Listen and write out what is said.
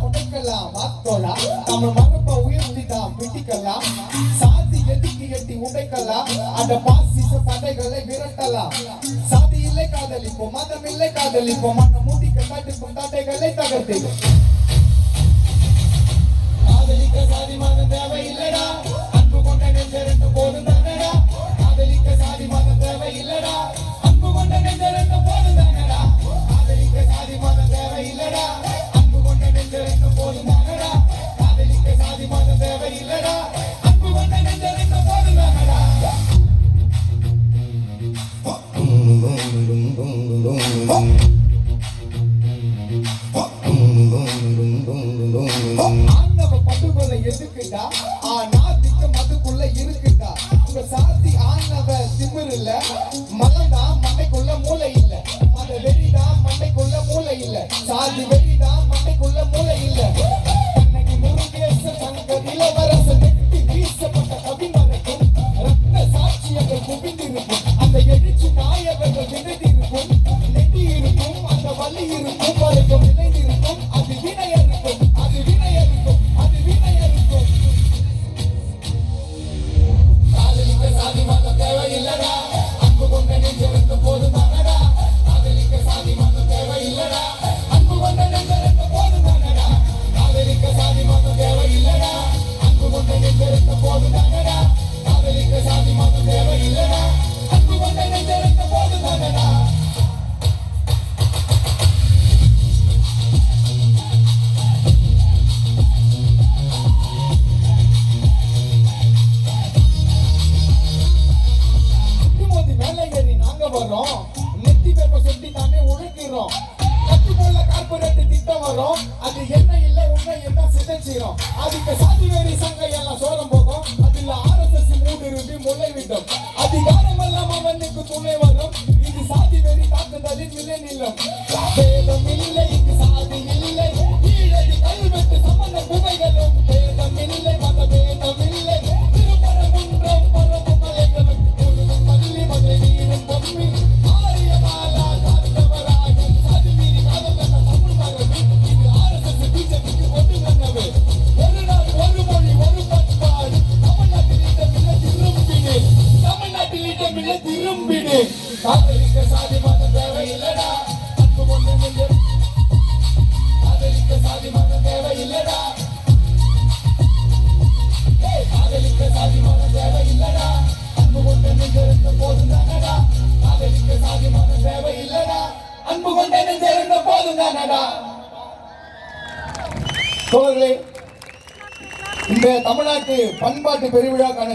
கொடைக்கலாம் மாத்தோலா நம்ம மரப உயர்த்திதான் பிடிக்கலாம் சாதி எதுக்கு எட்டி உடைக்கலாம் அந்த பாசிச படைகளை விரட்டலாம் சாதி இல்லை காதலிப்போம் மதம் இல்லை காதலிப்போம் மண்ண மூடிக்க காட்டுக்கும் தடைகளை தகர்த்திடும் காதலிக்க சாதி மதம் தேவை இல்லடா அன்பு கொண்ட நெஞ்சரெண்டு போதும் தானடா காதலிக்க சாதி மதம் தேவை இல்லடா அன்பு கொண்ட நெஞ்சரெண்டு போதும் தானடா காதலிக்க சாதி மதம் தேவை இல்லடா அன்பு கொண்ட நெஞ்சரெண்டு போதும் தானடா காதலிக்க சாதி மதம் தேவை இல்லடா அன்பு கொண்ட நெஞ்சரெண்டு போதும் தானடா ஆணவ படுகொலை எதுக்குடா நாட்டுக்கு மதுக்குள்ள இருக்குடா உங்க சாதி ஆணவ திமிருல மலந்தா மண்டைக்குள்ள மூளை இல்ல மத வெறிடா மண்டைக்குள்ள மூளை இல்ல சாதி வெறிடா மண்டைக்குள்ள மூளை இல்ல அன்னைக்கு முருகேச சங்கர் இளவரச நெட்டி வீசப்பட்ட கவிமறைக்கும் ரத்த சாட்சியங்கள் குவிந்திருக்கும் அந்த எழுச்சி நாயகர்கள் விருதிருக்கும் நெட்டி இருக்கும் அந்த வலி இருக்கும் வரைக்கும் நிலைந்திருக்கும் அது வினையருக்கும் அது வினையருக்கும் அது வினையருக்கும் காதலிக்க சாதி மதம் தேவை இல்லடா அன்பு கொண்ட நெஞ்சருக்கு போதும் தானடா காதலிக்க சாதி மதம் தேவை இல்லடா அன்பு கொண்ட நெஞ்சருக்கு போதும் தானடா காதலிக்க சாதி மதம் தேவை இல்லடா அன்பு கொண்ட நெஞ்சருக்கு போதும் தானடா காதலிக்க சாதி மதம் தேவை இல்லடா அன்பு கொண்ட நெஞ்சருக்கு போதும் தானடா வரோம் நெத்தி பேப்ப சொல்லி தானே உழைக்கிறோம் கட்டுக்குள்ள கார்பரேட் திட்டம் வரும் அது என்ன இல்ல உண்மை என்ன சிதைச்சிரும் அதுக்கு சாதி வேறி சங்க எல்லாம் சோரம் போகும் அதுல RSS மூடு இருந்து முளை விடும் அதிகாரம் எல்லாம் அவனுக்கு துணை வரும் இது சாதி வேறி தாக்குதலின் நிலை நிலம் பேதம் இல்லை இங்கு சாதி இல்லை கீழடி கல்வெட்டு சமண குகைகளும் பேதம் இல்லை மத பேதம் இல்லை திருப்பரங்குன்றம் பரப்பு மலைகளும் முழுதும் பள்ளி மதுரை நீரும் பொம்மி காதலிக்க சாதி மதம் தேவை இல்லடா அன்பு கொண்ட நெஞ்சம் காதலிக்க சாதி மதம் தேவை இல்லடா காதலிக்க சாதி மதம் தேவை இல்லடா அன்பு கொண்ட நெஞ்சம் போதும் தானடா காதலிக்க சாதி மதம் தேவை இல்லடா அன்பு கொண்ட நெஞ்சம் போதும் தானடா தோழர்களே இந்த தமிழ்நாட்டு பண்பாட்டு பெருவிழாக்கான